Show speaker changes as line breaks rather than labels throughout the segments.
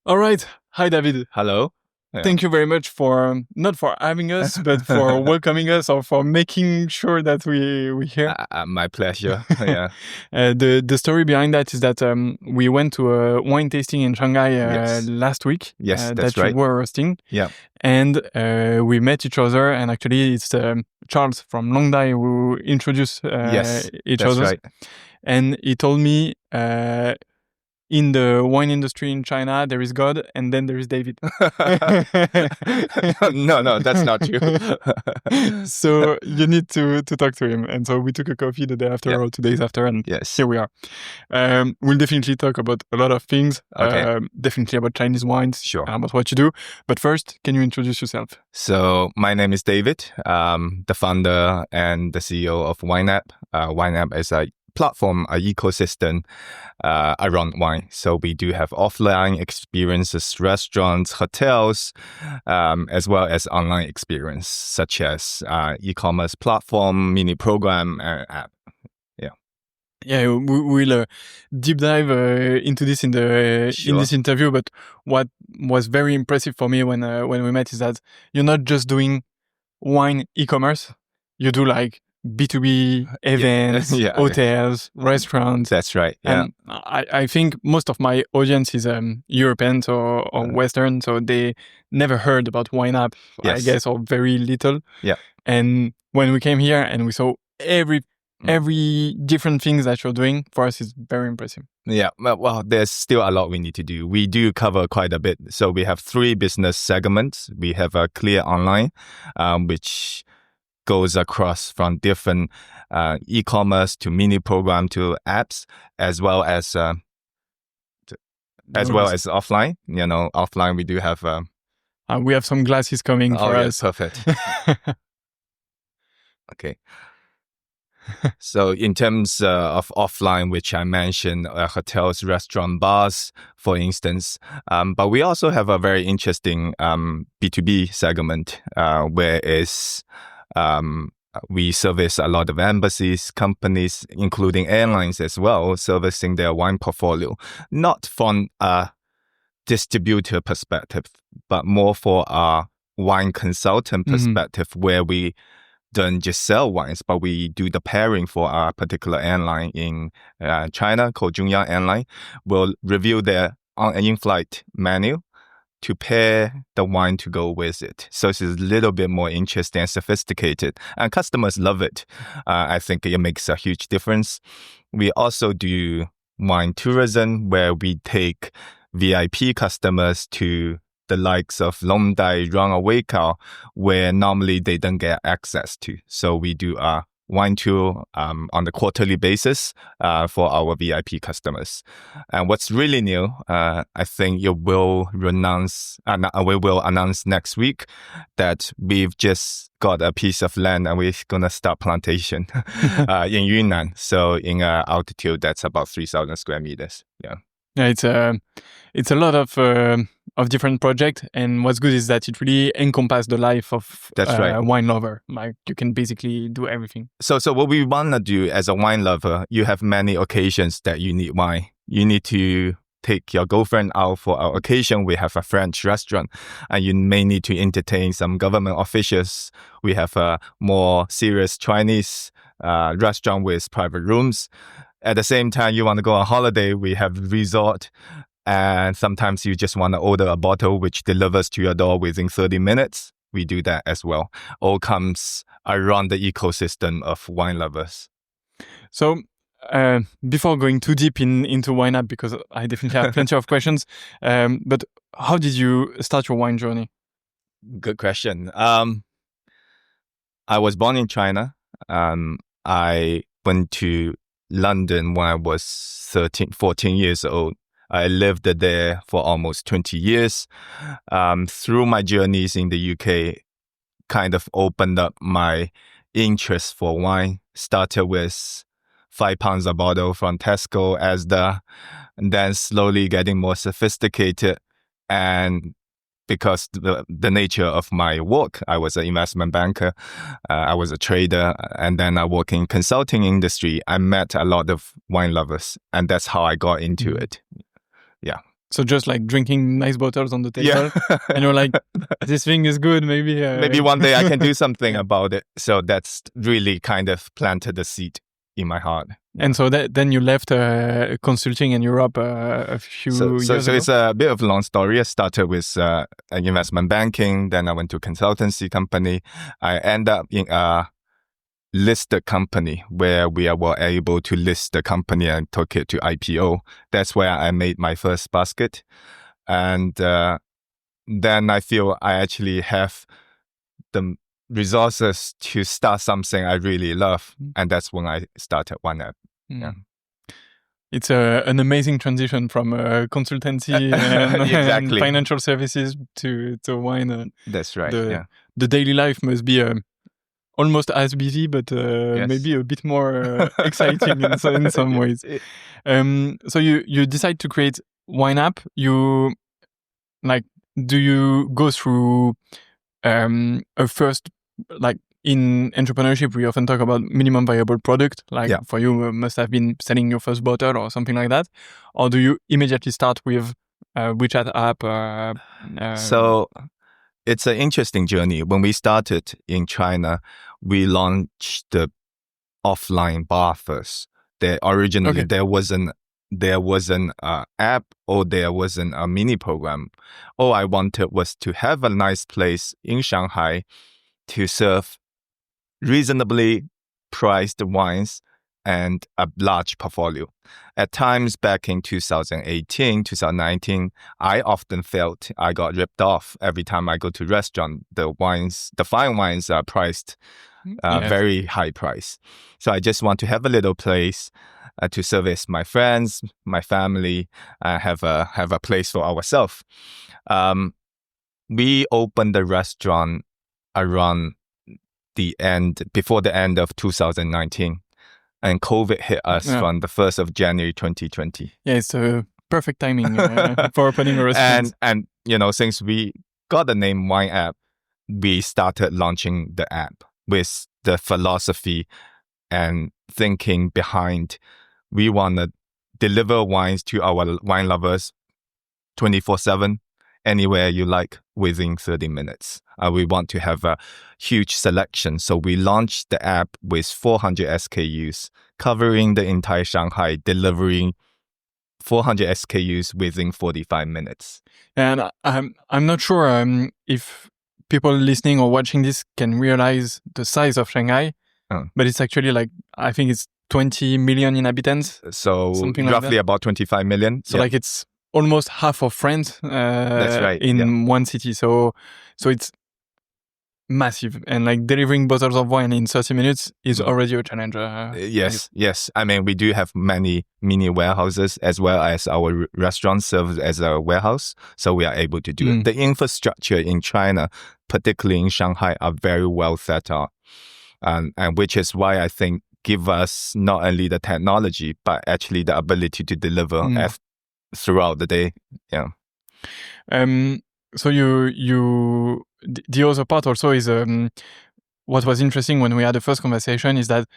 All right. Hi, David.
Hello. Yeah.
Thank you very much for not for having us, but for welcoming us or for making sure that we're here.
My pleasure. Yeah.
The story behind that is that we went to a wine tasting in Shanghai
Yes.
last week.
Yes, that's
that you
right.
were hosting.
Yeah.
And we met each other, and actually it's Charles from Longdai who introduced
Yes,
each
that's
other.
right.
And he told me in the wine industry in China, there is God, and then there is David.
No, that's not true.
So you need to talk to him. And so we took a coffee the day after or 2 days after, and
Yes.
here we are. We'll definitely talk about a lot of things.
Okay.
Definitely about Chinese wines,
Sure.
about what you do. But first, can you introduce yourself?
So my name is David, the founder and the CEO of wineapp. Wineapp is a platform, an ecosystem around wine. So we do have offline experiences, restaurants, hotels, as well as online experience, such as e-commerce platform, mini program, app.
Yeah, we'll deep dive into this in this interview. But what was very impressive for me when we met is that you're not just doing wine e-commerce. You do like B2B events, hotels, restaurants.
That's right. Yeah.
And I think most of my audience is European or Western, so they never heard about wineapp, I guess, or very little.
Yeah.
And when we came here and we saw every different things that you're doing, for us is very impressive.
Yeah, well, there's still a lot we need to do. We do cover quite a bit. So we have 3 business segments. We have a Clear Online, which goes across from different e-commerce to mini program to apps, as well as offline. You know, offline we do have.
We have some glasses coming for us.
Perfect. Okay. So in terms of offline, which I mentioned, hotels, restaurant, bars, for instance, but we also have a very interesting B2B segment, whereas we service a lot of embassies, companies, including airlines as well, servicing their wine portfolio, not from a distributor perspective, but more for a wine consultant perspective, where we don't just sell wines, but we do the pairing for a particular airline in China called Yunnan Airline. We'll review their in-flight menu to pair the wine to go with it. So it's a little bit more interesting and sophisticated, and customers love it. I think it makes a huge difference. We also do wine tourism, where we take VIP customers to the likes of Longdai, Rangawekao, where normally they don't get access to. So we do a wine tour on the quarterly basis for our VIP customers. And what's really new, I think we will announce next week that we've just got a piece of land and we're going to start plantation in Yunnan. So in altitude, that's about 3,000 square meters. Yeah.
Yeah, it's a lot of different projects, and what's good is that it really encompasses the life of a wine lover. Like you can basically do everything.
So what we want to do as a wine lover, you have many occasions that you need wine. You need to take your girlfriend out for our occasion. We have a French restaurant, and you may need to entertain some government officials. We have a more serious Chinese restaurant with private rooms. At the same time, you want to go on holiday, we have resort. And sometimes you just want to order a bottle which delivers to your door within 30 minutes. We do that as well. All comes around the ecosystem of wine lovers.
So before going too deep into wineapp, because I definitely have plenty of questions, but how did you start your wine journey?
Good question. I was born in China. I went to London when I was 14 years old. I lived there for almost 20 years. Through my journeys in the UK, kind of opened up my interest for wine. Started with £5 a bottle from Tesco, Asda, and then slowly getting more sophisticated. And because the nature of my work, I was an investment banker, I was a trader, and then I work in consulting industry. I met a lot of wine lovers, and that's how I got into it. Yeah.
So just like drinking nice bottles on the table, and you're like, this thing is good.
Maybe one day I can do something about it. So that's really kind of planted the seed in my heart.
And so then you left consulting in Europe a few years ago?
So it's a bit of a long story. I started with investment banking. Then I went to consultancy company. I ended up in a listed company where we were able to list the company and took it to IPO. That's where I made my first basket. And then I feel I actually have the resources to start something I really love. And that's when I started wineapp. Yeah.
It's an amazing transition from consultancy and financial services to wine.
That's right.
The daily life must be almost as busy, but maybe a bit more exciting in some ways. So you decide to create wineapp. Do you go through a first, like in entrepreneurship, we often talk about minimum viable product. For you, must have been selling your first bottle or something like that. Or do you immediately start with WeChat app?
So it's an interesting journey. When we started in China, we launched the offline bar first. Originally, there wasn't an app or there wasn't a mini program. All I wanted was to have a nice place in Shanghai to serve reasonably priced wines and a large portfolio. At times back in 2018, 2019, I often felt I got ripped off every time I go to restaurant. The fine wines are priced very high price. So I just want to have a little place to service my friends, my family, have a place for ourselves. We opened the restaurant around before the end of 2019, and COVID hit us from the 1st of January 2020.
Yeah, it's a perfect timing for opening a restaurant.
And since we got the name wineapp, we started launching the app with the philosophy and thinking behind. We want to deliver wines to our wine lovers 24/7, anywhere you like, within 30 minutes. We want to have a huge selection. So we launched the app with 400 SKUs, covering the entire Shanghai, delivering 400 SKUs within 45 minutes.
And I'm not sure if people listening or watching this can realize the size of Shanghai, but it's actually I think it's 20 million inhabitants.
So roughly about 25 million.
So it's almost half of France
That's right.
in one city. So it's massive. And delivering bottles of wine in 30 minutes is already a challenge.
Yes. I mean, we do have many mini warehouses as well as our restaurant serves as a warehouse. So we are able to do it. The infrastructure in China, particularly in Shanghai, are very well set up. And which is why I think give us not only the technology, but actually the ability to deliver throughout the day. Yeah.
So the other part also is what was interesting when we had the first conversation is that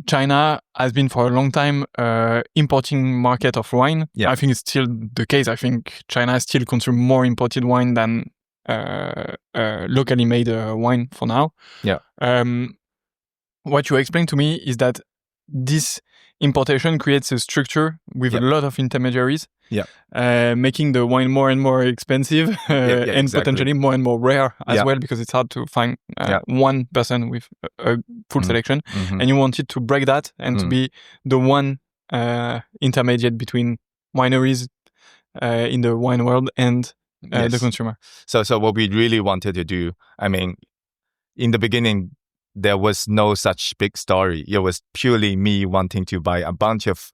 China has been for a long time importing market of wine.
Yeah.
I think it's still the case. I think China still consumes more imported wine than locally made wine for now.
Yeah.
What you explained to me is that this importation creates a structure with a lot of intermediaries, making the wine more and more expensive and potentially more and more rare as well, because it's hard to find one person with a full selection. And you wanted to break that and to be the one intermediate between wineries in the wine world and the consumer.
So what we really wanted to do, I mean, in the beginning, there was no such big story. It was purely me wanting to buy a bunch of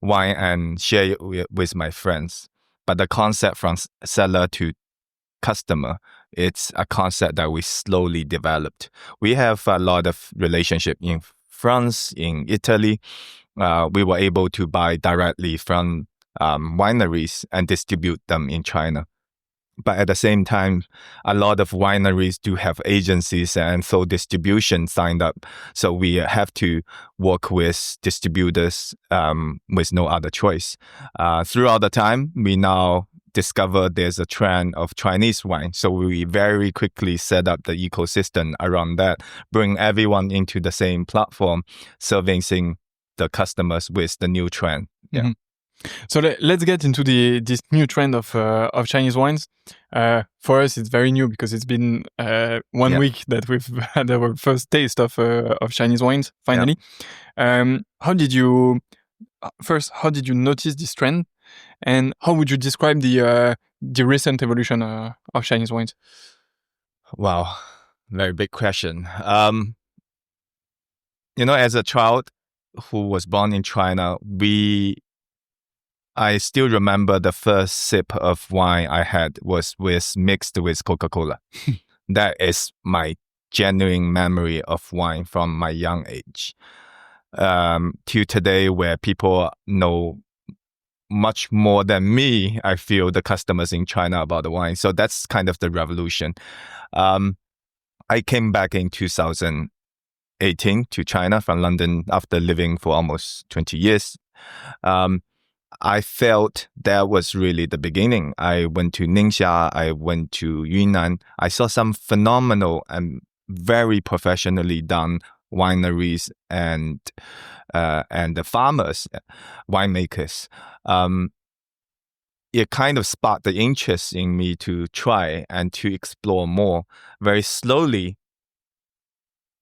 wine and share it with my friends. But the concept from seller to customer, it's a concept that we slowly developed. We have a lot of relationship in France, in Italy. We were able to buy directly from wineries and distribute them in China. But at the same time, a lot of wineries do have agencies and so distribution signed up. So we have to work with distributors with no other choice. Throughout the time, we now discover there's a trend of Chinese wine. So we very quickly set up the ecosystem around that, bring everyone into the same platform, servicing the customers with the new trend. Yeah.
Mm-hmm. So let's get into this new trend of Chinese wines. For us, it's very new because it's been 1 week that we've had our first taste of Chinese wines. Finally, how did you notice this trend, and how would you describe the recent evolution of Chinese wines?
Wow, very big question. As a child who was born in China, I still remember the first sip of wine I had was mixed with Coca-Cola. That is my genuine memory of wine from my young age. To today, where people know much more than me, I feel, the customers in China about the wine. So that's kind of the revolution. I came back in 2018 to China from London after living for almost 20 years. I felt that was really the beginning. I went to Ningxia, I went to Yunnan. I saw some phenomenal and very professionally done wineries and the farmers, winemakers. It kind of sparked the interest in me to try and to explore more. Very slowly,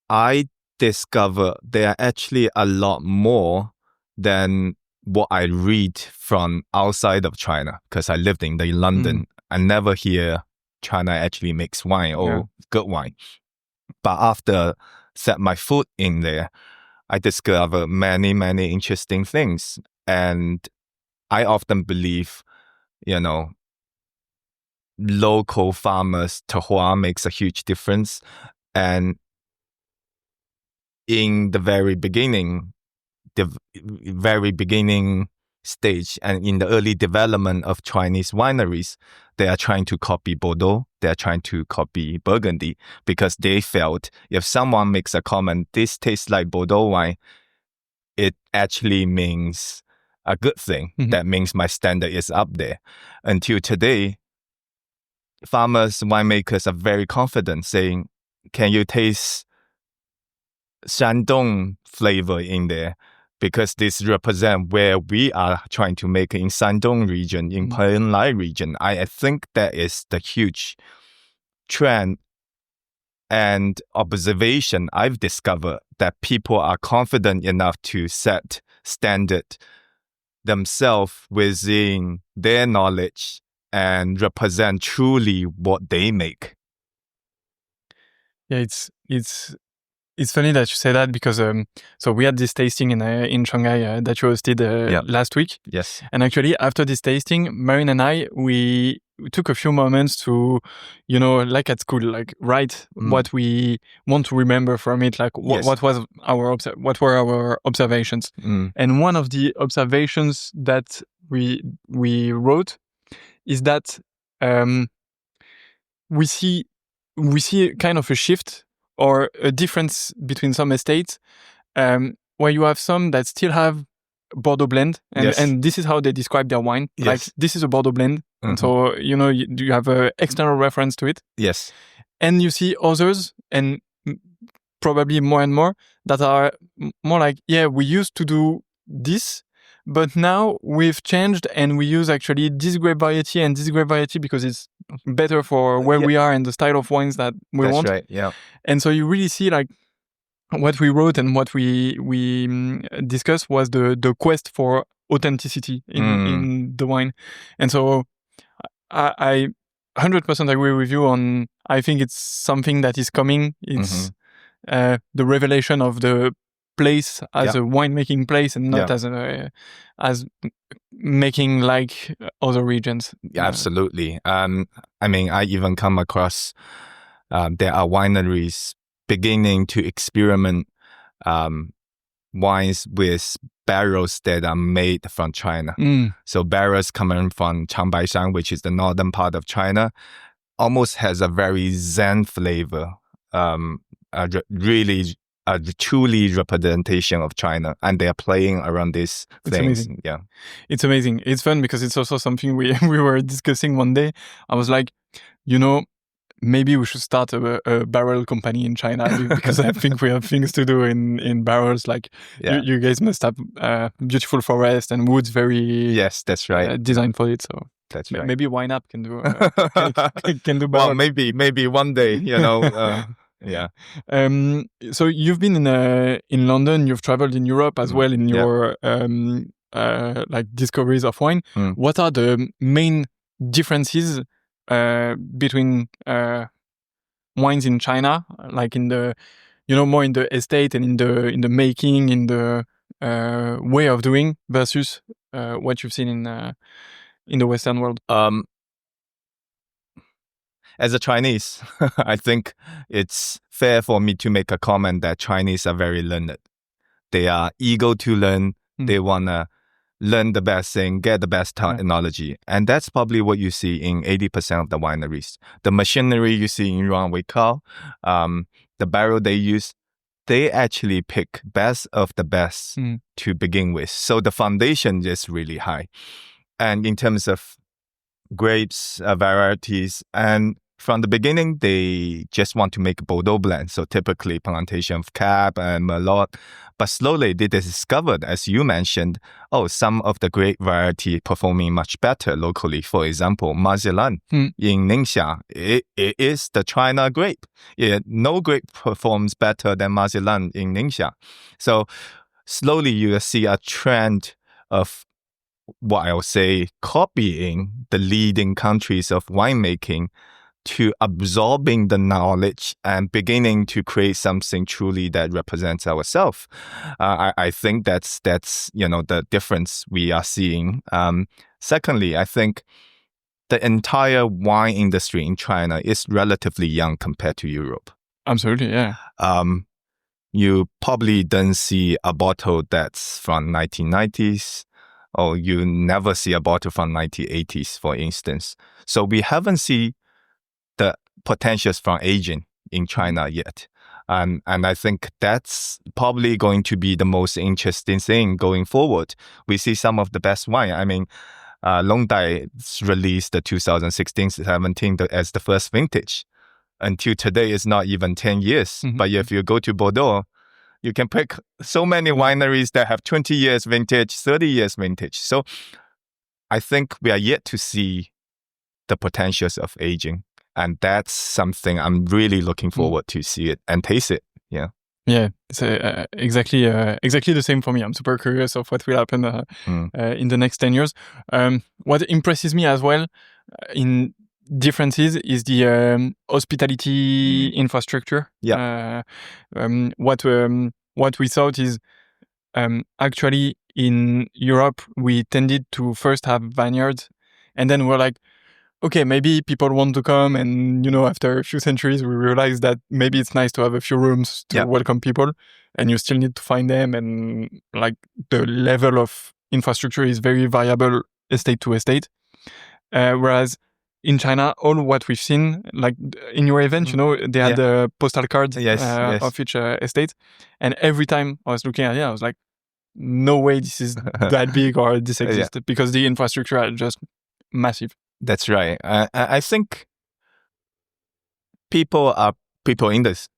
I discovered there are actually a lot more than what I read from outside of China, because I lived in London. I never hear China actually makes wine or good wine. But after set my foot in there, I discovered many, many interesting things. And I often believe, local farmers, terroir makes a huge difference. And in the very beginning stage and in the early development of Chinese wineries, they are trying to copy Bordeaux, they are trying to copy Burgundy, because they felt if someone makes a comment, this tastes like Bordeaux wine, it actually means a good thing. Mm-hmm. That means my standard is up there. Until today, farmers, winemakers are very confident saying, can you taste Shandong flavor in there? Because this represents where we are trying to make in Shandong region, in Penlai region. I think that is the huge trend and observation I've discovered, that people are confident enough to set standard themselves within their knowledge and represent truly what they make.
Yeah, it's funny that you say that, because so we had this tasting in Shanghai that you hosted last week.
Yes.
And actually, after this tasting, Marine and I, we took a few moments to, like at school, like write what we want to remember from it, like what were our observations. And one of the observations that we wrote is that we see kind of a shift or a difference between some estates, where you have some that still have Bordeaux blend, and this is how they describe their wine.
Yes.
Like, this is a Bordeaux blend, and so you have an external reference to it.
Yes,
and you see others, and probably more and more, that are more like, we used to do this, but now we've changed and we use actually this grape variety and this grape variety because it's better for where we are and the style of wines that we want.
That's right, yeah.
And so you really see, like, what we wrote and what we discussed was the quest for authenticity in the wine. And so I 100% agree with you on, I think it's something that is coming. It's the revelation of the place as a winemaking place, and not as making like other regions.
Yeah, absolutely. I mean, I even come across there are wineries beginning to experiment wines with barrels that are made from China. So barrels coming from Changbaishan, which is the northern part of China, almost has a very Zen flavor. Really a truly representation of China, and they are playing around these things.
Amazing.
Yeah,
it's amazing. It's fun because it's also something we were discussing one day. I was like, maybe we should start a barrel company in China because I think we have things to do in barrels. Like you guys must have beautiful forest and woods, very
yes, that's right,
designed for it. So
that's right.
Maybe wineapp can do can do
Well,
barrel.
maybe one day, yeah.
So you've been in London. You've traveled in Europe as well in your like discoveries of wine. What are the main differences between wines in China, like in the more in the estate and in the making, in the way of doing versus what you've seen in the Western world?
As a Chinese, I think it's fair for me to make a comment that Chinese are very learned. They are eager to learn. They want to learn the best thing, get the best technology. And that's probably what you see in 80% of the wineries. The machinery you see in Yuan Weikao, the barrel they use, they actually pick best of the best to begin with. So the foundation is really high. And in terms of grapes, varieties, and from the beginning, they just want to make Bordeaux blend. So typically plantation of Cab and Merlot. But slowly they discovered, as you mentioned, some of the grape variety performing much better locally. For example, Marzilan in Ningxia, it is the China grape. No grape performs better than Marzilan in Ningxia. So slowly you will see a trend of what I'll say copying the leading countries of winemaking to absorbing the knowledge and beginning to create something truly that represents ourselves. I think that's the difference we are seeing. Secondly, I think the entire wine industry in China is relatively young compared to Europe.
Absolutely, yeah.
You probably don't see a bottle that's from 1990s, or you never see a bottle from 1980s, for instance. So we haven't seen the potentials from aging in China yet. And I think that's probably going to be the most interesting thing going forward. We see some of the best wine. I mean, Longdai released the 2016-17 as the first vintage. Until today, it's not even 10 years. But if you go to Bordeaux, you can pick so many wineries that have 20 years vintage, 30 years vintage. So I think we are yet to see the potentials of aging. And that's something I'm really looking forward to see it and taste it. Yeah.
Yeah, it's exactly the same for me. I'm super curious of what will happen in the next 10 years. What impresses me as well in differences is the hospitality infrastructure.
Yeah.
What we thought is actually in Europe we tended to first have vineyards, and then we're like, okay, maybe people want to come, and after a few centuries we realize that maybe it's nice to have a few rooms to welcome people, and you still need to find them, and like the level of infrastructure is very variable estate to estate. Whereas in China, all what we've seen, like in your event, they had the postal cards of each estate, and every time I was looking at it, I was like, no way this is that big or this exists, because the infrastructure are just massive.
That's right. I think people in this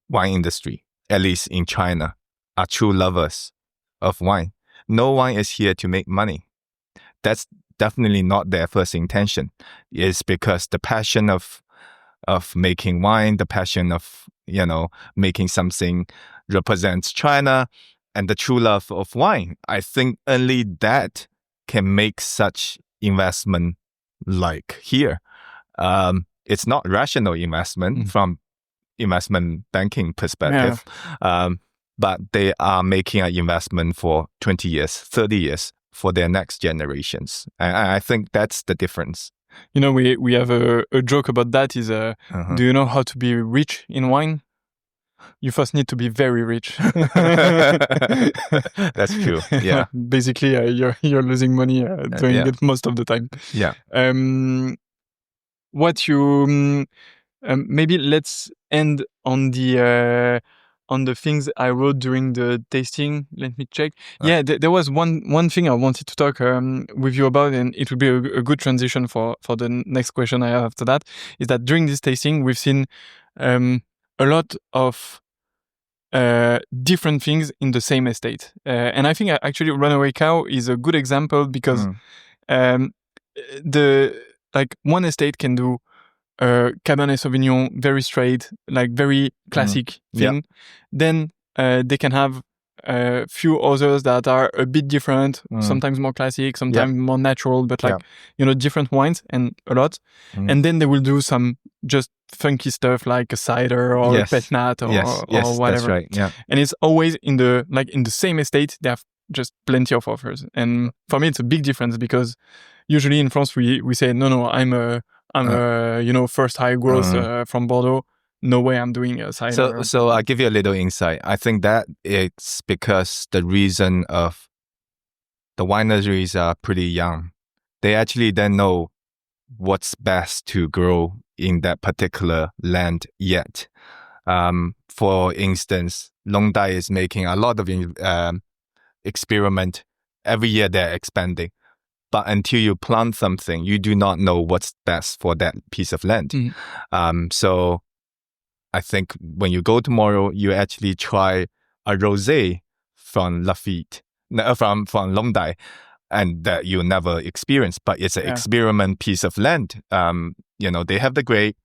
wine industry, at least in China, are true lovers of wine. No one is here to make money. That's definitely not their first intention. It's because the passion of making wine, the passion of making something represents China, and the true love of wine. I think only that can make such investment like here. It's not rational investment from investment banking perspective, but they are making an investment for 20 years, 30 years for their next generations. And I think that's the difference.
We have a joke about that is, do you know how to be rich in wine? you first need to be very rich.
That's true. Yeah.
Basically, you're losing money doing it most of the time.
Yeah.
What you maybe let's end on the things I wrote during the tasting. Let me check. Yeah, there was one thing I wanted to talk with you about, and it would be a good transition for the next question I have after that. Is that during this tasting we've seen a lot of different things in the same estate, and I think actually Runaway Cow is a good example because one estate can do Cabernet Sauvignon, very straight, like very classic thing. Yeah. Then they can have a few others that are a bit different, sometimes more classic, sometimes more natural, but different wines and a lot. And then they will do some just funky stuff like a cider or a pet nat or whatever.
That's right. Yeah.
And it's always in the same estate, they have just plenty of offers. And for me, it's a big difference because usually in France, we say, no, I'm a first high growth from Bordeaux. No way I'm doing a cider.
So I'll give you a little insight. I think that it's because the reason of the wineries are pretty young. They actually don't know what's best to grow in that particular land yet. For instance, Long Dai is making a lot of experiment. Every year they're expanding. But until you plant something, you do not know what's best for that piece of land. So I think when you go tomorrow, you actually try a rosé from Lafite, from Long Dai, and that you never experienced. But it's an experiment piece of land. They have the grape.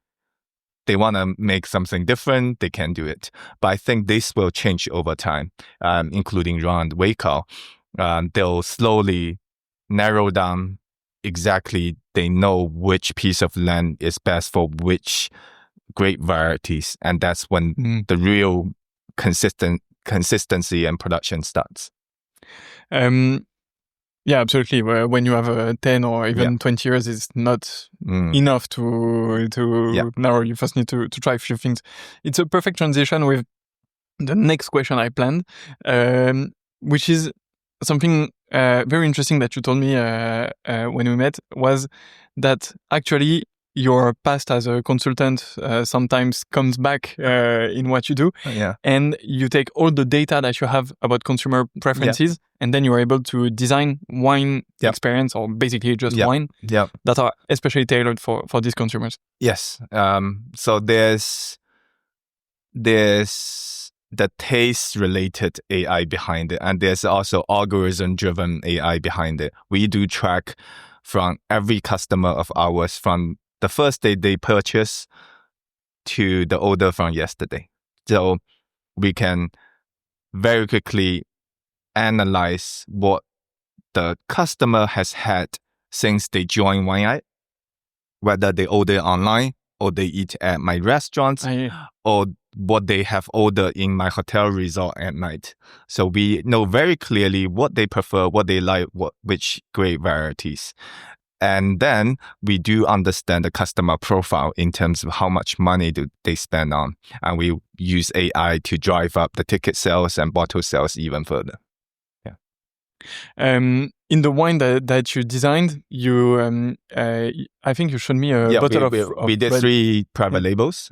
They want to make something different. They can do it. But I think this will change over time, including Runaway Cow. They'll slowly narrow down exactly. They know which piece of land is best for which grape varieties, and that's when the real consistency and production starts.
Yeah, absolutely. When you have 10 or even 20 years, it's not enough to narrow. You first need to try a few things. It's a perfect transition with the next question I planned, which is something very interesting that you told me when we met, was that actually your past as a consultant sometimes comes back in what you do. And you take all the data that you have about consumer preferences, and then you're able to design wine experience, or basically just wine, that are especially tailored for these consumers.
Yes. So there's the taste-related AI behind it, and there's also algorithm-driven AI behind it. We do track from every customer of ours from the first day they purchase to the order from yesterday. So we can very quickly analyze what the customer has had since they joined wineapp, whether they order online or they eat at my restaurants, or what they have ordered in my hotel resort at night. So we know very clearly what they prefer, what they like, which grape varieties. And then we do understand the customer profile in terms of how much money do they spend on. And we use AI to drive up the ticket sales and bottle sales even further.
In the wine that you designed, you I think you showed me a bottle of
we did
red.
3 private labels.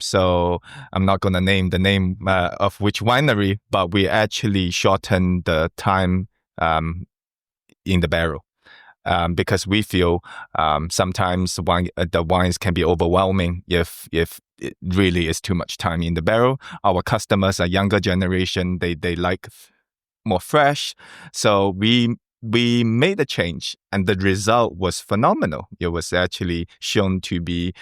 So I'm not going to name the name of which winery, but we actually shortened the time in the barrel. Because we feel sometimes the wines can be overwhelming if it really is too much time in the barrel. Our customers are younger generation; they like more fresh. So we made a change, and the result was phenomenal. It was actually shown to be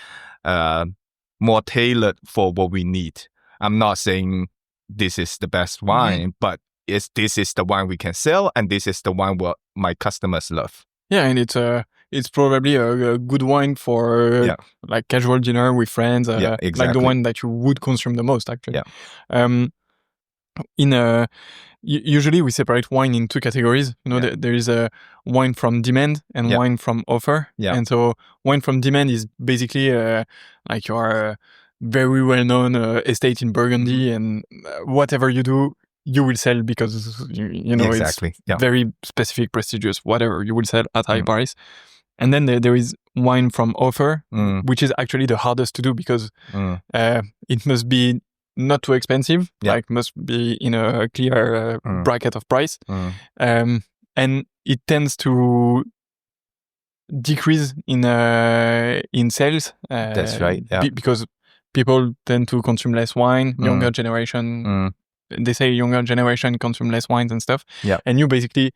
more tailored for what we need. I'm not saying this is the best wine, but this is the wine we can sell, and this is the wine what my customers love.
Yeah, and it's probably a good wine for like casual dinner with friends.
Exactly.
Like the one that you would consume the most, actually. Usually we separate wine in 2 categories. There is a wine from demand and wine from offer. And so wine from demand is basically like your very well-known estate in Burgundy, and whatever you do, you will sell because you know
exactly.
It's very specific, prestigious. Whatever you will sell at high price. And then there is wine from offer, which is actually the hardest to do because it must be not too expensive, like must be in a clear bracket of price, and it tends to decrease in sales.
That's right.
Because people tend to consume less wine. Younger generation, they say younger generation consume less wines and stuff. And you basically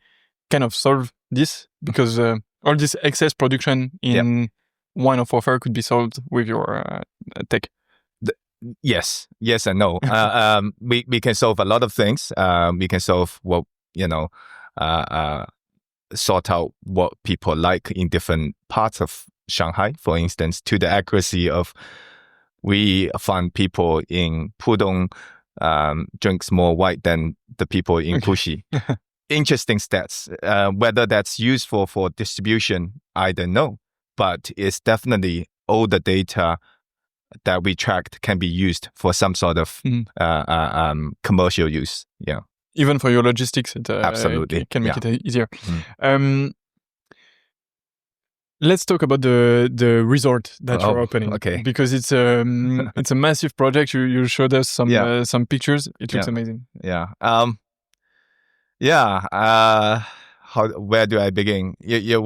kind of solve this because all this excess production in wine of offer could be solved with your tech.
Yes and no. We can solve a lot of things. We can solve what sort out what people like in different parts of Shanghai, for instance, to the accuracy of we find people in Pudong drinks more white than the people in Puxi. Interesting stats. Whether that's useful for distribution, I don't know. But it's definitely all the data that we tracked can be used for some sort of commercial use. Yeah.
Even for your logistics, it
absolutely
can make it easier. Let's talk about the resort that you're opening.
Okay.
Because it's a massive project. You showed us some pictures. It looks amazing.
Yeah. Where do I begin? It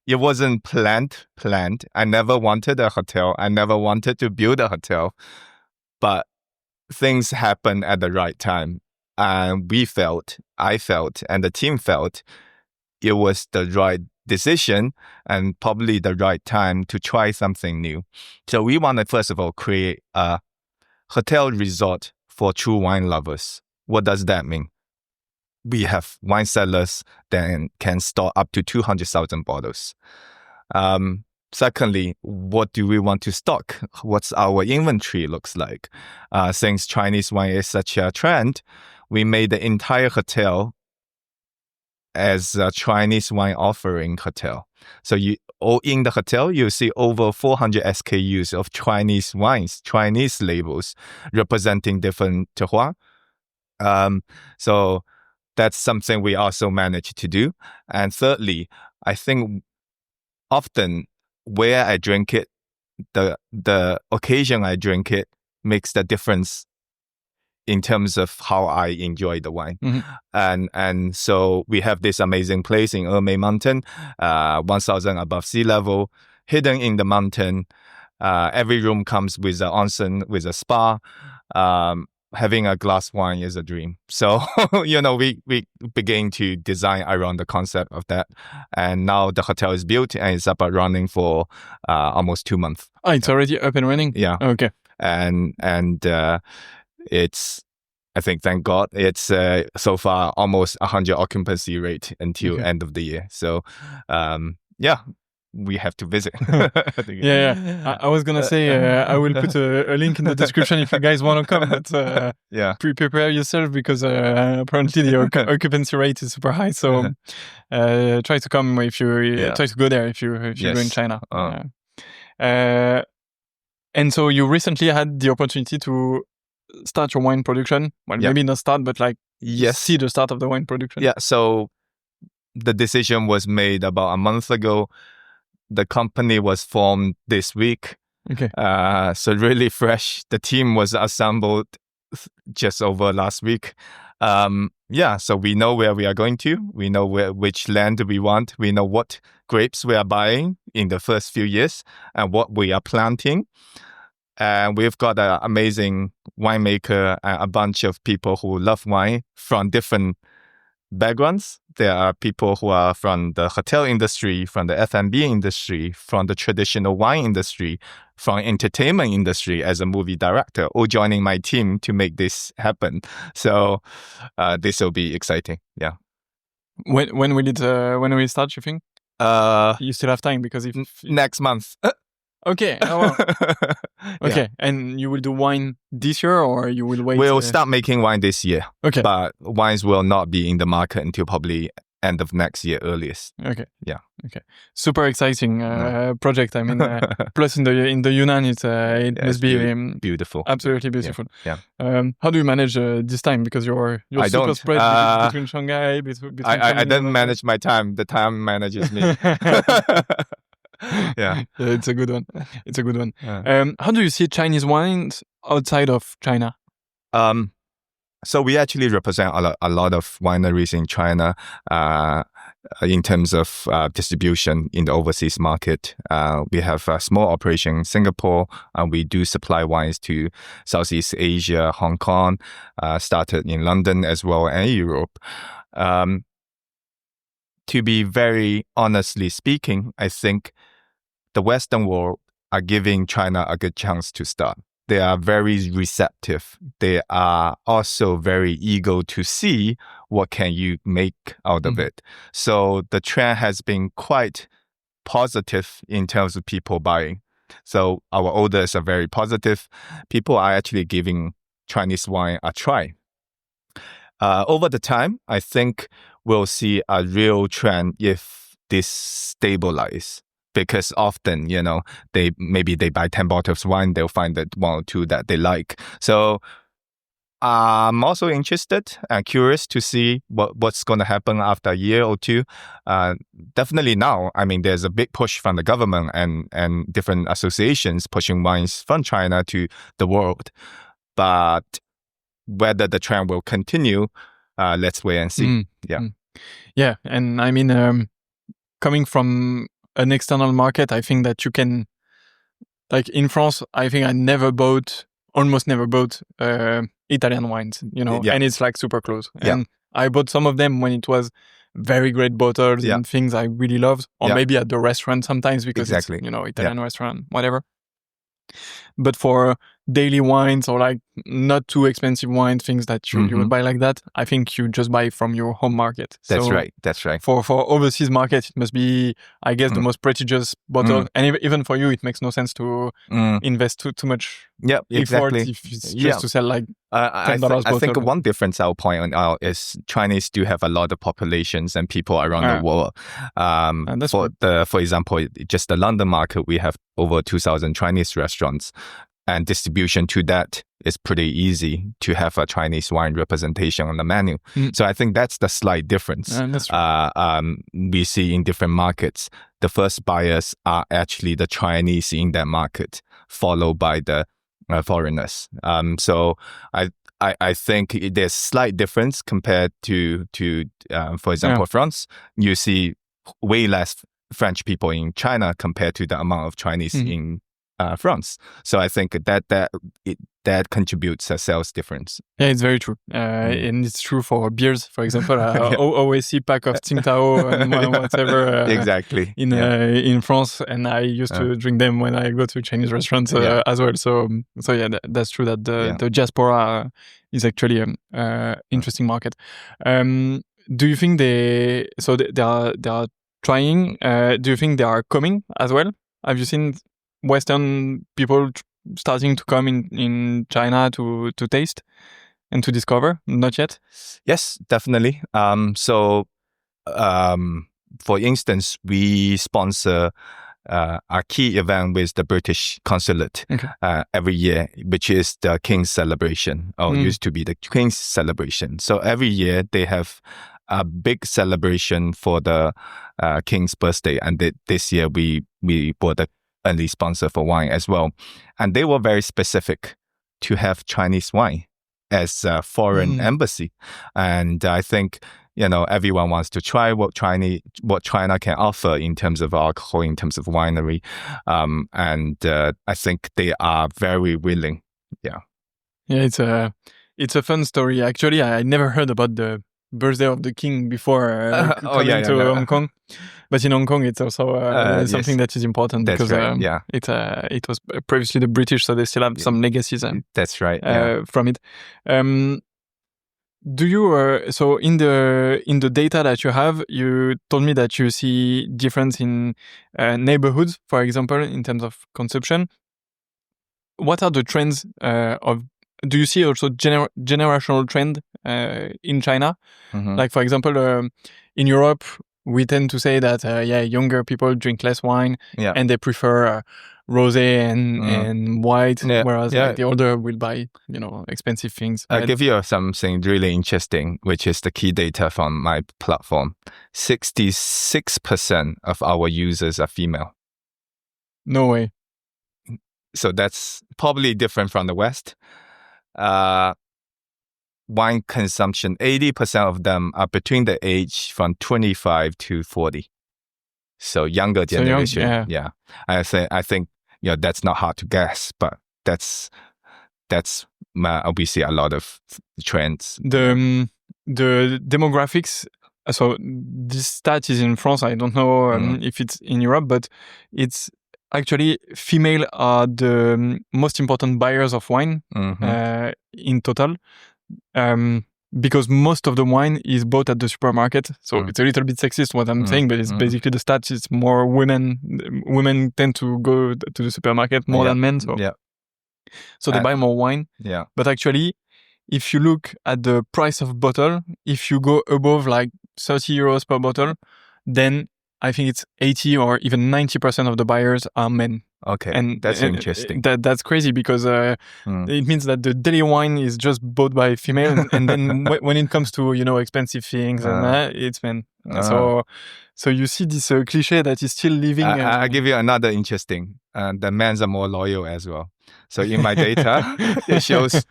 wasn't planned. I never wanted a hotel. I never wanted to build a hotel, but things happened at the right time. And I felt, and the team felt it was the right decision and probably the right time to try something new. So we want to, first of all, create a hotel resort for true wine lovers. What does that mean? We have wine cellars that can store up to 200,000 bottles. Secondly, what do we want to stock? What's our inventory looks like? Since Chinese wine is such a trend, we made the entire hotel as a Chinese wine offering hotel. So in the hotel, you see over 400 SKUs of Chinese wines, Chinese labels representing different terroir. So that's something we also managed to do. And thirdly, I think often where I drink it, the occasion I drink it makes the difference in terms of how I enjoy the wine. And so we have this amazing place in Ermei Mountain, 1,000 above sea level, hidden in the mountain. Every room comes with an onsen, with a spa. Having a glass wine is a dream. So, we begin to design around the concept of that. And now the hotel is built and it's up and running for almost 2 months.
Oh, it's already up and running?
Yeah.
Okay.
And it's, I think, thank God, it's so far almost 100 occupancy rate until end of the year. So, we have to visit.
I was gonna say I will put a link in the description if you guys want to come, but prepare yourself because apparently the occupancy rate is super high. So try to come if you try to go there if you go in China. And so you recently had the opportunity to start your wine production. Well, maybe not start, but see the start of the wine production.
Yeah. So the decision was made about a month ago. The company was formed this week.
Okay.
So really fresh. The team was assembled just over last week. So we know where we are going to. We know which land we want. We know what grapes we are buying in the first few years and what we are planting. And we've got an amazing winemaker and a bunch of people who love wine from different backgrounds. There are people who are from the hotel industry, from the F&B industry, from the traditional wine industry, from entertainment industry as a movie director, all joining my team to make this happen. So this will be exciting. Yeah.
When will it start, you think? You still have time because
next month.
Okay. Oh, wow. Okay. And you will do wine this year or you will wait?
We'll start making wine this year.
Okay.
But wines will not be in the market until probably end of next year earliest.
Okay.
Yeah.
Okay. Super exciting project. I mean, plus in the Yunnan, it must be
beautiful.
Absolutely beautiful.
Yeah.
How do you manage this time? Because you're super spread between Shanghai, between
I don't manage my time. The time manages me. Yeah,
it's a good one. It's a good one. How do you see Chinese wines outside of China?
So we actually represent a lot of wineries in China in terms of distribution in the overseas market. We have a small operation in Singapore, and we do supply wines to Southeast Asia, Hong Kong, started in London as well, and Europe. To be very honestly speaking, I think the Western world are giving China a good chance to start. They are very receptive. They are also very eager to see what can you make out of it. So the trend has been quite positive in terms of people buying. So our orders are very positive. People are actually giving Chinese wine a try. Over the time, I think we'll see a real trend if this stabilize. Because often, they buy 10 bottles of wine, they'll find that one or two that they like. So I'm also interested and curious to see what's going to happen after a year or two. Definitely now, I mean, there's a big push from the government and different associations pushing wines from China to the world. But whether the trend will continue, let's wait and see.
Yeah, and I mean, coming from an external market, I think that you can, like in France, I think I almost never bought Italian wines, and it's like super close. And I bought some of them when it was very great bottles and things I really loved, or maybe at the restaurant sometimes because it's, Italian restaurant, whatever. But for daily wines or like not too expensive wine, things that you would buy like that, I think you just buy from your home market.
That's
so
right.
For overseas market, it must be, I guess, the most prestigious bottle. And even for you, it makes no sense to invest too much effort if it's just to sell like $10 bottle.
I think one difference I'll point out is Chinese do have a lot of populations and people around the world. For example, just the London market, we have over 2,000 Chinese restaurants. And distribution to that is pretty easy to have a Chinese wine representation on the menu. So I think that's the slight difference we see in different markets. The first buyers are actually the Chinese in that market, followed by the foreigners. So I think there's slight difference compared to for example, France. You see way less French people in China compared to the amount of Chinese in France. So I think that contributes a sales difference.
Yeah, it's very true. And it's true for beers, for example. I always see pack of Tsingtao and whatever
exactly
in France, and I used to drink them when I go to Chinese restaurants as well. So yeah, that's true that the diaspora is actually an interesting market. Do you think they are trying? Do you think they are coming as well? Have you seen Western people starting to come in China to taste and to discover? Not yet?
Yes, definitely. So, for instance, we sponsor a key event with the British Consulate every year, which is the King's Celebration, or used to be the King's Celebration. So every year they have a big celebration for the King's birthday, and this year we bought the only sponsor for wine as well. And they were very specific to have Chinese wine as a foreign embassy. And I think, everyone wants to try what China can offer in terms of alcohol, in terms of winery. And I think they are very willing. Yeah,
it's a fun story. Actually, I never heard about the birthday of the king before coming to Hong Kong. But in Hong Kong, it's also something that is important because it was previously the British, so they still have some legacies.
That's right.
From it. Do you so in the data that you have, you told me that you see difference in neighborhoods, for example, in terms of consumption. What are the trends of do you see also generational trend in China?
Mm-hmm.
Like, for example, in Europe, we tend to say that younger people drink less wine and they prefer rosé and white, whereas like the older will buy expensive things.
I'll give you something really interesting, which is the key data from my platform. 66% of our users are female.
No way.
So that's probably different from the West. Wine consumption, 80% of them are between the age from 25 to 40. So younger generation.
So young,
I think that's not hard to guess, but that's we see a lot of trends.
The demographics. So this stat is in France. I don't know if it's in Europe, but it's actually female are the most important buyers of wine in total. Because most of the wine is bought at the supermarket. So it's a little bit sexist what I'm saying, but it's basically the stats. It's more women. Women tend to go to the supermarket more than men. So they buy more wine.
Yeah.
But actually, if you look at the price of bottle, if you go above like 30 euros per bottle, then I think it's 80 or even 90% of the buyers are men.
Okay, and that's interesting.
That's crazy because it means that the daily wine is just bought by female, and then when it comes to expensive things, it's men. So you see this cliché that is still living.
I'll give you another interesting. The men are more loyal as well. So in my data, it shows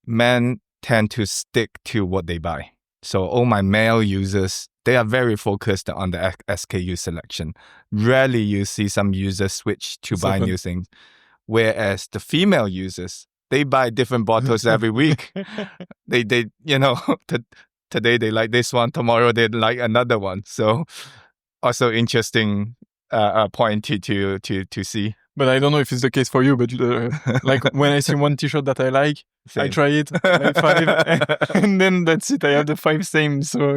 men tend to stick to what they buy. So all my male users, they are very focused on the SKU selection. Rarely you see some users switch to buy new things. Whereas the female users, they buy different bottles every week. They today they like this one, tomorrow they like another one. So also interesting point to see.
But I don't know if it's the case for you, but like when I see one t-shirt that I like, same. I try it, I like 5, and then that's it. I have the 5 same. So,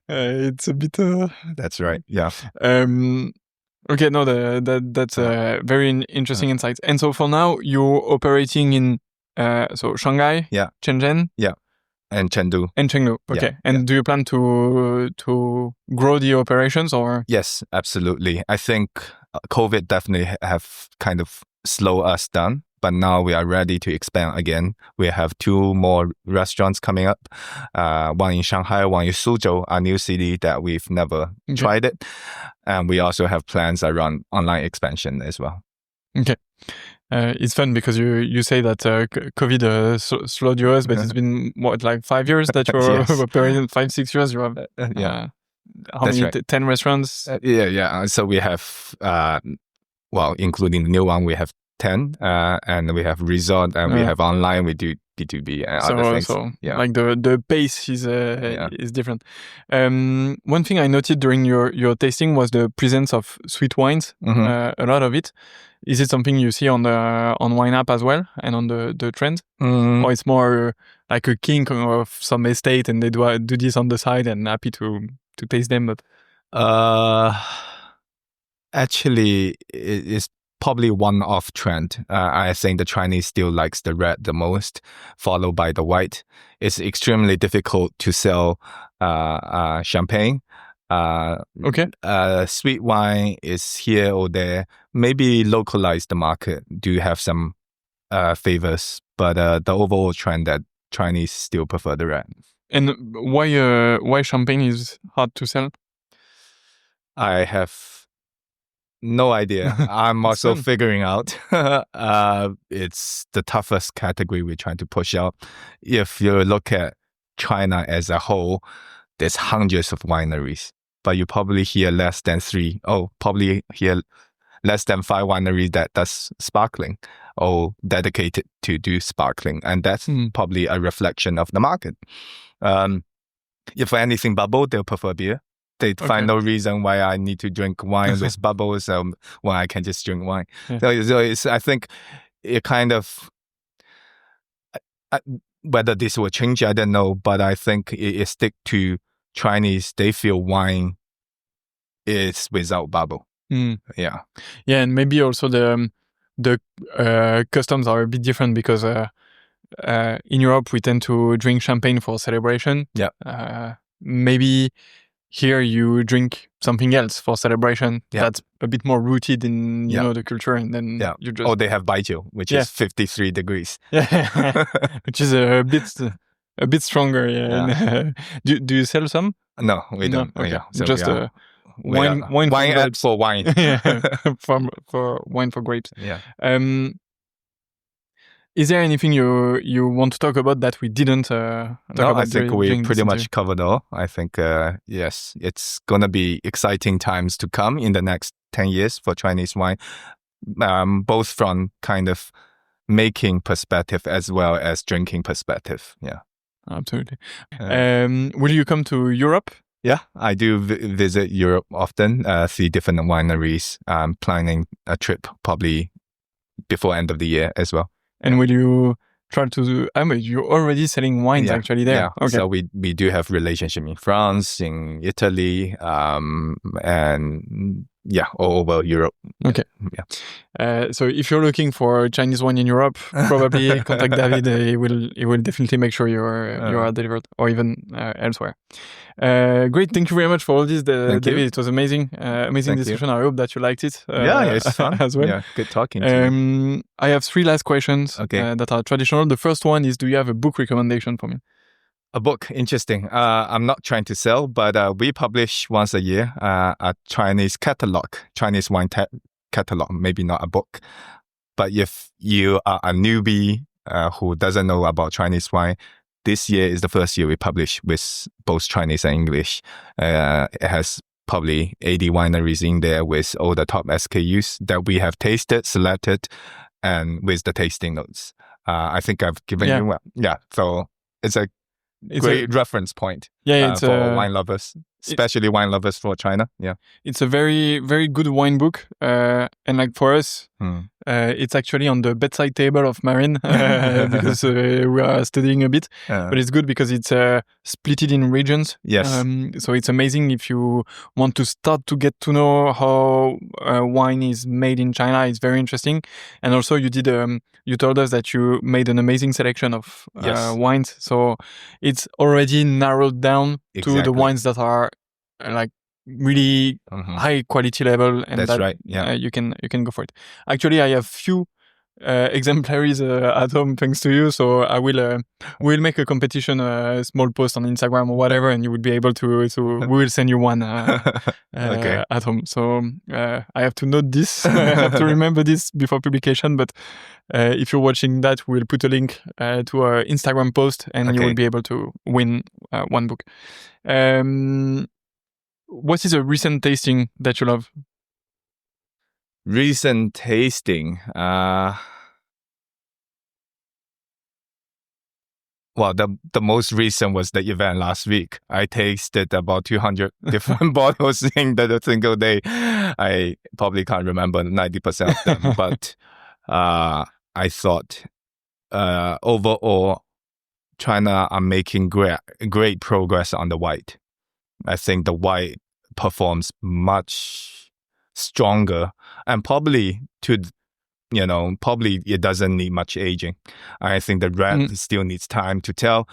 it's a bit...
That's right, yeah.
Okay, no, that's very interesting insights. And so for now, you're operating in Shanghai, Shenzhen,
and Chengdu.
Okay. And do you plan to grow the operations or?
Yes, absolutely. I think COVID definitely have kind of slowed us down, but now we are ready to expand again. We have 2 more restaurants coming up. One in Shanghai, one in Suzhou, a new city that we've never tried it. And we also have plans around online expansion as well.
Okay. It's fun because you say that COVID slowed you us, but it's been like 5 years that you're operating. 5-6 years. You have how many?
Right.
10 restaurants.
So we have including the new one, we have 10, and we have resort, and we have online. We do B2B and other things.
So like the pace is different. One thing I noted during your tasting was the presence of sweet wines. A lot of it. Is it something you see on wineapp as well and on the trend, or it's more like a kink of some estate and they do this on the side and happy to taste them? But
actually, it's probably one-off trend. I think the Chinese still likes the red the most, followed by the white. It's extremely difficult to sell champagne. Sweet wine is here or there. Maybe localize the market. Do have some favors, but the overall trend that Chinese still prefer the red.
And why champagne is hard to sell?
I have no idea. I'm also figuring out. It's the toughest category we're trying to push out. If you look at China as a whole, there's hundreds of wineries, but you probably hear less than 3. Probably hear less than 5 wineries that does sparkling or dedicated to do sparkling. And that's probably a reflection of the market. If anything bubble, they'll prefer beer. They find no reason why I need to drink wine with bubbles when I can just drink wine. So I think it kind of... whether this will change, I don't know. But I think it stick to Chinese. They feel wine is without bubble.
Yeah, and maybe also the customs are a bit different because in Europe we tend to drink champagne for celebration.
Yeah.
Maybe here you drink something else for celebration.
Yeah.
That's a bit more rooted in the culture, and then you just.
Oh, they have baijiu, which is 53 degrees.
Yeah, which is a bit stronger. Yeah. Do you sell some?
No, we don't.
Okay.
Yeah, so
just wine
app for wine.
for wine for grapes.
Yeah.
Is there anything you want to talk about that we didn't talk about?
I think we pretty much covered all. I think, yes, it's going to be exciting times to come in the next 10 years for Chinese wine, both from kind of making perspective as well as drinking perspective. Yeah.
Absolutely. Will you come to Europe?
Yeah, I do visit Europe often, see different wineries. I'm planning a trip probably before end of the year as well.
And will you try to? You're already selling wines actually there.
Yeah. Okay. So we do have relationship in France, in Italy, and all over Europe.
Okay.
Yeah.
So if you're looking for Chinese wine in Europe, probably contact David. He will definitely make sure you are delivered, or even elsewhere. Great. Thank you very much for all this, David. It was amazing. Amazing discussion. I hope that you liked it.
It's fun
as well.
Yeah, good talking to you.
I have 3 last questions that are traditional. The first one is, do you have a book recommendation for me?
A book, interesting. I'm not trying to sell, but we publish once a year a Chinese catalog, Chinese wine catalog, maybe not a book. But if you are a newbie who doesn't know about Chinese wine, this year is the first year we publish with both Chinese and English. It has probably 80 wineries in there with all the top SKUs that we have tasted, selected, and with the tasting notes. I think I've given you one. Yeah, so it's a great reference point for wine lovers, especially wine lovers for China. Yeah,
it's a very, very good wine book, and like for us, it's actually on the bedside table of Marin because we are studying a bit. But it's good because it's split in regions.
Yes.
So it's amazing if you want to start to get to know how wine is made in China. It's very interesting. And also you did you told us that you made an amazing selection of wines. So it's already narrowed down to the wines that are like really high quality level, and
that's right. Yeah,
you can go for it. Actually, I have few exemplaries at home thanks to you, so I will we'll make a competition, a small post on Instagram or whatever, and you will be able to we will send you one at home. So I have to note this. I have to remember this before publication, but if you're watching that, we'll put a link to our Instagram post, and you will be able to win one book. What is a recent tasting that you love?
Recent tasting? Well, the most recent was the event last week. I tasted about 200 different bottles in a single day. I probably can't remember 90% of them, but I thought overall, China are making great progress on the white. I think the white performs much stronger, and probably it doesn't need much aging. I think the red still needs time to tell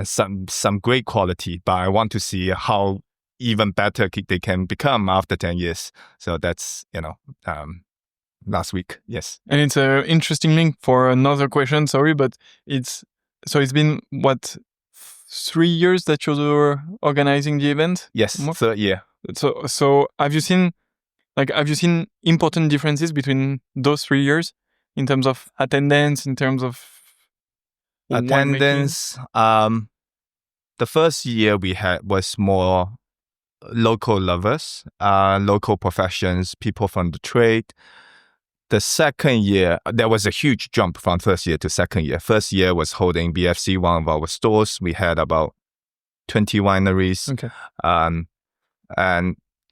some great quality, but I want to see how even better they can become after 10 years. So that's, last week. Yes.
And it's an interesting link for another question. Sorry, but it's been what, 3 years that you're organizing the event?
Yes, third year.
So have you seen important differences between those 3 years in terms of attendance, in terms of
attendance? The first year we had was more local lovers, local professions, people from the trade. The second year, there was a huge jump from first year to second year. First year was holding BFC, one of our stores. We had about 20 wineries.
Okay.
And,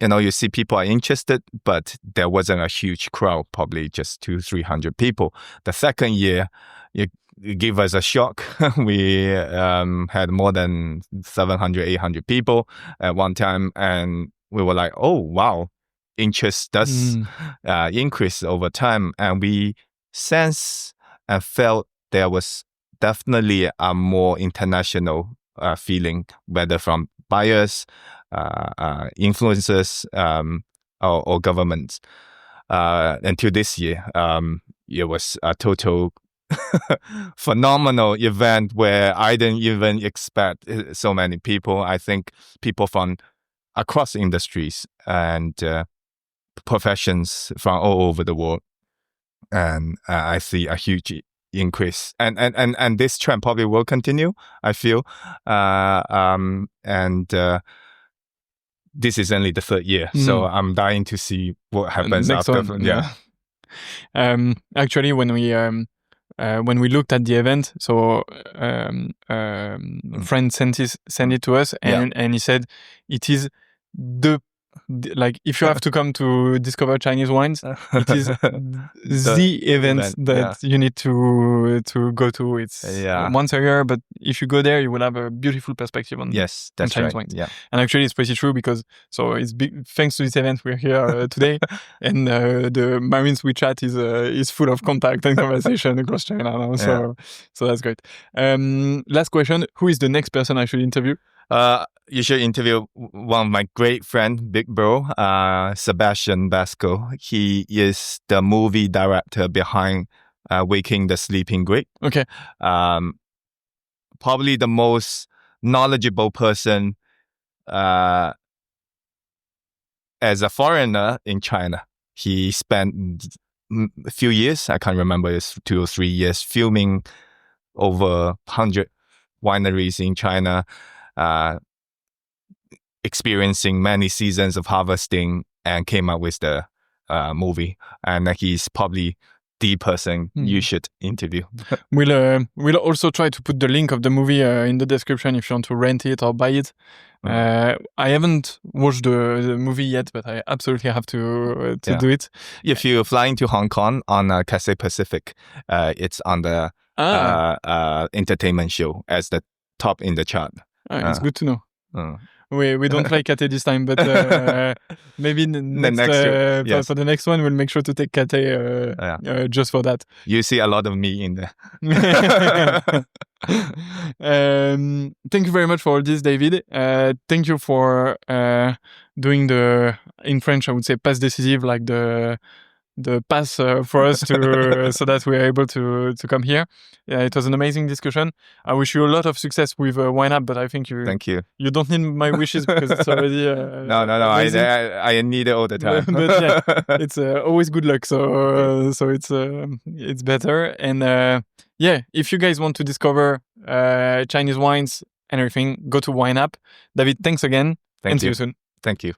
you see people are interested, but there wasn't a huge crowd, probably just 200-300 people. The second year, you give us a shock. We had more than 700-800 people at one time. And we were like, oh, wow. interest does increase over time, and we sense and felt there was definitely a more international feeling, whether from buyers, influencers, or governments. Until this year, it was a total phenomenal event where I didn't even expect so many people. I think people from across industries and professions from all over the world, and I see a huge increase, and this trend probably will continue, I feel, and this is only the third year, so I'm dying to see what happens
next
after.
One, yeah. Actually, when we looked at the event, so friend sent it to us, and he said it is like if you have to come to discover Chinese wines, it is the event that you need to go to. It's once a year, but if you go there, you will have a beautiful perspective on Chinese wines. Yeah. And actually, it's pretty true, because so it's thanks to this event we're here today, and the Marines we chat is full of contact and conversation across China now. So that's great. Last question: who is the next person I should interview?
You should interview one of my great friends, big bro, Sebastian Basco. He is the movie director behind Waking the Sleeping Greek.
Okay.
Probably the most knowledgeable person as a foreigner in China. He spent a few years, I can't remember, it's 2 or 3 years, filming over 100 wineries in China, experiencing many seasons of harvesting, and came up with the movie. And he's probably the person you should interview.
We'll also try to put the link of the movie in the description if you want to rent it or buy it. I haven't watched the movie yet, but I absolutely have to do it.
If you're flying to Hong Kong on Cathay Pacific, it's on the entertainment show as the top in the chart.
It's good to know. We don't fly Cathay this time, but maybe for the next one, we'll make sure to take Cathay just for that.
You see a lot of me in there.
Thank you very much for all this, David. Thank you for doing in French, I would say, pass decisive, like the pass for us to so that we are able to come here. It was an amazing discussion. I wish you a lot of success with wineapp, but I think
Thank you.
You don't need my wishes because it's already
no. I need it all the time.
but it's always good luck. So it's better. And if you guys want to discover Chinese wines and everything, go to wineapp. David, thanks again.
Thank you.
See you soon.
Thank you.